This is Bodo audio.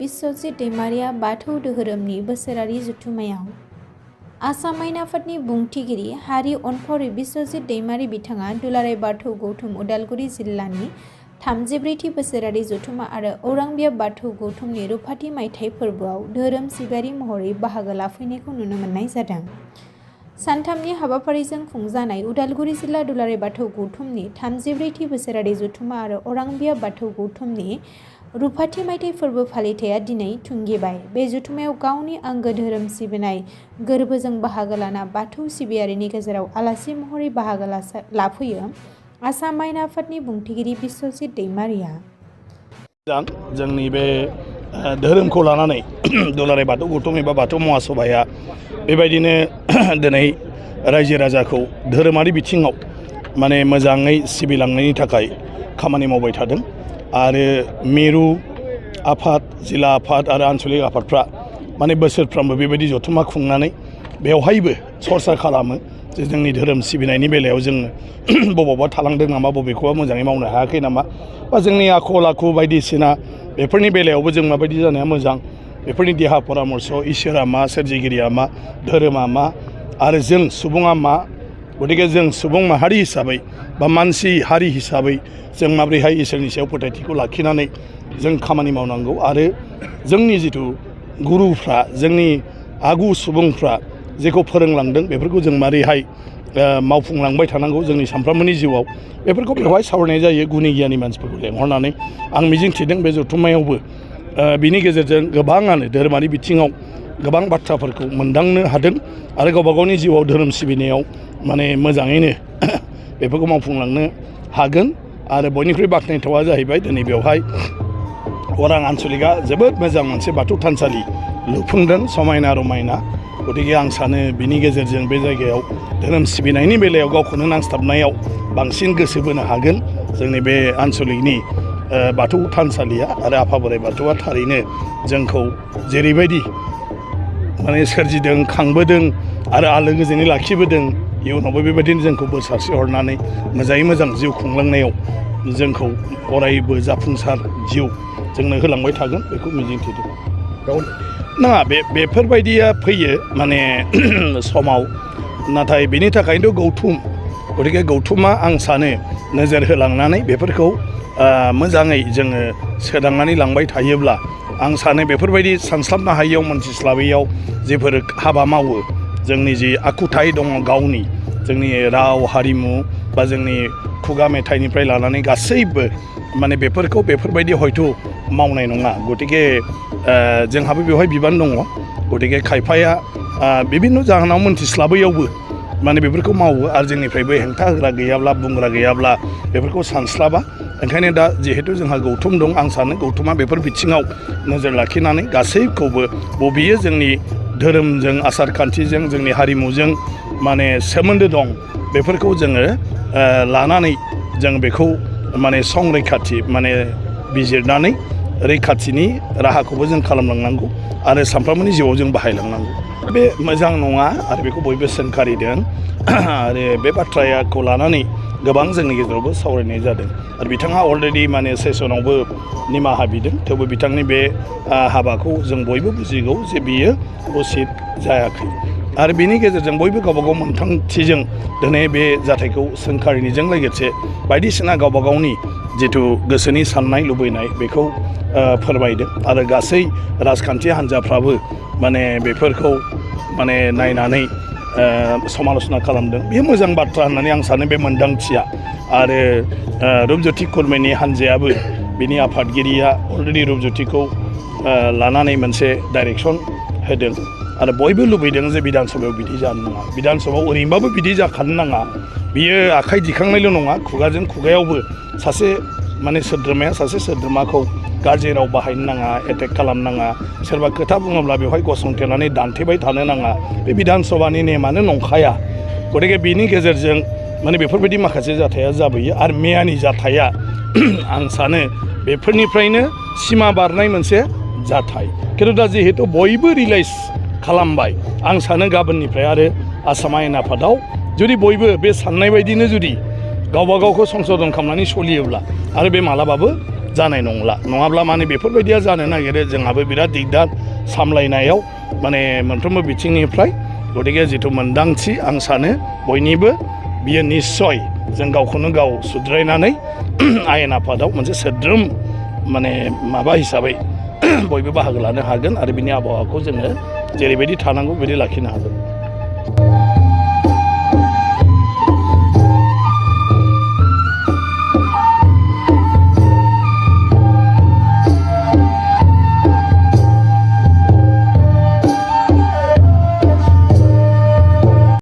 बिश्वजित दैमारिया बाथौ धोरोमनि बोसोरारि जथुम्मायाव आसाम आयेन आफादनि बुंथिगिरि हारि अनफावरि बिश्वजित दैमारि बिथाङा दुलाराय बाथौ गौथुम उदालगुरि जिल्लानि 34थि बोसोरारि जथुम्मा आरो औरांबियाब बाथौ गौथुमनि रुफाथि मायथाइ फोरबोआव धोरोम सिबियारि महरै बाहागो लाफैनायखौ नुनो मोननाय जादों। सानथामनि हाबाफारिजों खुंजानाय उदालगुरि जिल्ला दुलाराय बाथौ गौथुमनि 34थि बोसोरारि जथुम्मा आरो औरांबियाब बाथौ गौथुमनि रुफाथि मायथाइ फोरबो फालिथाया दिनै थुंगेबाय। बे जथुम्मायाव गावनि आंगो धोरोम सिबिनाय गोरबोजों बाहागो लाना बाथौ सिबियारिनि गेजेराव आलासि महरै बाहागो लाफैयो आसाम आयेन आफादनि बुंथिगिरि बिश्वजित दैमारिया। जोंनि बे धोरोमखौ लानानै दुलाराय बाथौ गौथुम एबा बाथौ महासभाया बेबायदिनो दिनै रायजो राजाखौ धोरोमारि बिथिङाव माने मोजाङै सिबिलांनायनि थाखाय खामानि मावबाय थादों आरो मिरु आफाद जिल्ला आफाद आरो आन्चलिक आफादफ्रा माने बोसोरफ्रोमबो बेबायदि जथुम्मा खुंनानै बेवहायबो सरसा खालामो जे जोंनि धोरोम सिबिनायनि बेलायाव जोङो बबावबा थालांदों नामा बबेखौबा मोजाङै मावनो हायाखै नामा बा जोंनि आखल आखु बायदिसिना बेफोरनि बेलायावबो जों माबायदि जानाया मोजां बेफोरनि देहा परामर्श इसोरा मा सोरजिगिरिया मा धोरोमा मा आरो जों सुबुङा मा गतिके जों सुबुं माहारि हिसाबै बा मानसि हारि हिसाबै जों माबोरैहाय इसोरनि सायाव फोथायथिखौ लाखिनानै जों खामानि मावनांगौ आरो जोंनि जिथु गुरुफ्रा जोंनि आगु सुबुंफ्रा जेखौ फोरोंलांदों बेफोरखौ जों माबोरैहाय मावफुंलांबाय थानांगौ जोंनि सानफ्रोमबोनि जिउआव बेफोरखौ बेवहाय सावरायनाय जायो गुनि गियानि मानसिफोरखौ लेंहरनानै आं मिजिंथिदों बे जथुम्मायावबो बिनि गेजेरजों गोबाङानो धोरोमारि बिथिङाव गोबां बाथ्राफोरखौ मोनदांनो हादों आरो गावबा गावनि जिउआव धोरोम सिबिनायाव माने मोजाङैनो बेफोरखौ मावफुंलांनो हागोन आरो बयनिख्रुइ बाख्नायथावा जाहैबाय दिनै बेवहाय अरां आन्चलिकआ जोबोद मोजां मोनसे बाथौ थानसालि लुफुंदों समायना रमायना गतिके आं सानो बिनि गेजेरजों बे जायगायाव धोरोम सिबिनायनि बेलायाव गावखौनो नांस्थाबनायाव बांसिन गोसो बोनो हागोन जोंनि बे आन्चलिकनि बाथौ थानसालिया आरो आफा बोराइ बाथौआ थारैनो जोंखौ जेरैबायदि माने सोरजिदों खांबोदों आरो आलो गोजोनै लाखिबोदों इयुनावबो बेबायदिनो जोंखौ बोर सारस्रि हरनानै मोजाङै मोजां जिउ खुंलांनायाव जोंखौ अरायबो जाफुंसार जिउ जोंनो होलांबाय थागोन बेखौ मिजिंथिदों। नङा बेफोरबायदिया फैयो माने समाव नाथाय बेनि थाखायनोथ' गौथुम गतिके गौथुमा आं सानो नोजोर होलांनानै बेफोरखौ मोजाङै जोङो सोदांनानै लांबाय थायोब्ला आं सानो बेफोरबायदि सानस्लाबनो हायैयाव मोनथिस्लाबैयाव जेफोर हाबा मावो जोंनि जि आखुथाय दङ गावनि जोंनि राव हारिमु बा जोंनि खुगा मेथाइनिफ्राय लानानै गासैबो माने बेफोरखौ बेफोरबायदि हयथ' मावनाय नङा गतिके जोंहाबो बेवहाय बिबान दङ गतिके खायफाया बिभिन्न जाहोनाव मोनथिस्लाबैयावबो माने बेफोरखौ मावो आरो जोंनिफ्रायबो हेंथा होग्रा गैयाब्ला बुंग्रा गैयाब्ला बेफोरखौ सानस्लाबा ओंखायनो दा जिहेतु जोंहा गौथुम दं आं सानो गौथुमा बेफोर बिथिङाव नोजोर लाखिनानै गासैखौबो बबेयो जोंनि धोरोमजों आसार खान्थिजों जोंनि हारिमुजों माने सोमोन्दो दं बेफोरखौ जोङो लानानै जों बेखौ माने संरैखाथि माने बिजिरनानै रैखाथिनि राहाखौबो जों खालामलांनांगौ आरो सानफ्रोमबोनि जिउआव जों बाहायलांनांगौ बे मोजां नङा आरो बेखौ बयबो सोंखारिदों आरो बे बाथ्राखौ लानानै गोबां जोंनि गेजेरावबो सावरायनाय जादों आरो बिथाङा अलरेडि माने सेसनावबो निमाहा बिदों थेवबो बिथांनि बे हाबाखौ जों बयबो बुजिगौ जे बियो उसित जायाखै आरो बिनि गेजेरजों बयबो गावबा गाव मोनथांखिजों दिनै बे जाथायखौ सोंखारिनायजों लोगोसे बायदिसिना गावबा गावनि जिथु गोसोनि साननाय लुबैनाय बेखौ फोरमायदों आरो गासै राजखान्थि हान्जाफ्राबो माने बेफोरखौ माने नायनानै समाल'सना खालामदों बेयो मोजां बाथ्रा होननानै आं सानो बे मोन्दांथिया आरो रुपज्योति कुर्मीनि हान्जायाबो बिनि आफादगिरिया अलरेडि रुपज्योतिखौ लानानै मोनसे डाइरेक्सन होदों आरो बयबो लुबैदों जे बिधान सभायाव बिदि जानो नाङा बिधान सभायाव ओरैनोबाबो बिदि जाखानो नाङा बियो आखाइ दिखांनायल' नङा खुगाजों खुगायावबो सासे माने सोद्रोमाया सासे सोद्रोमाखौ गाज्रि राव बाहायनो नाङा एटेक खालामनो नाङा सोरबा खोथा बुङोब्ला बेवहाय गसंथेनानै दान्थेबाय थानो नाङा बे बिधान सभानि नेमानो नंखाया गतिके बिनि गेजेरजों माने बेफोरबायदि माखासे जाथाया जाबोयो आरो मैयानि जाथाया आं सानो बेफोरनिफ्रायनो सिमा बारनाय मोनसे जाथाय खिन्थु दा जिहेतु बयबो रिलाइज खालामबाय आं सानो गाबोननिफ्राय आरो आसाम आयेन आफादाव जुदि बयबो बे साननाय बायदिनो जुदि गावबा गावखौ संशोधन खालामनानै सोलियोब्ला आरो बे मालाबाबो जानाय नंला नङाब्ला माने बेफोरबायदिया जानो नागिरो जोंहाबो बिराद दिगदार सामलायनायाव माने मोनफ्रोमबो बिथिंनिफ्राय गतिके जिथु मोन्दांथि आं सानो बयनिबो बियो निस्सय जों गावखौनो गाव सुद्रायनानै आयेन आफादाव मोनसे सोद्रोम माने माबा हिसाबै बयबो बाहागो लानो हागोन आरो बिनि आबहावाखौ जोङो जेरैबायदि थानांगौ बिदि लाखिनो हागोन।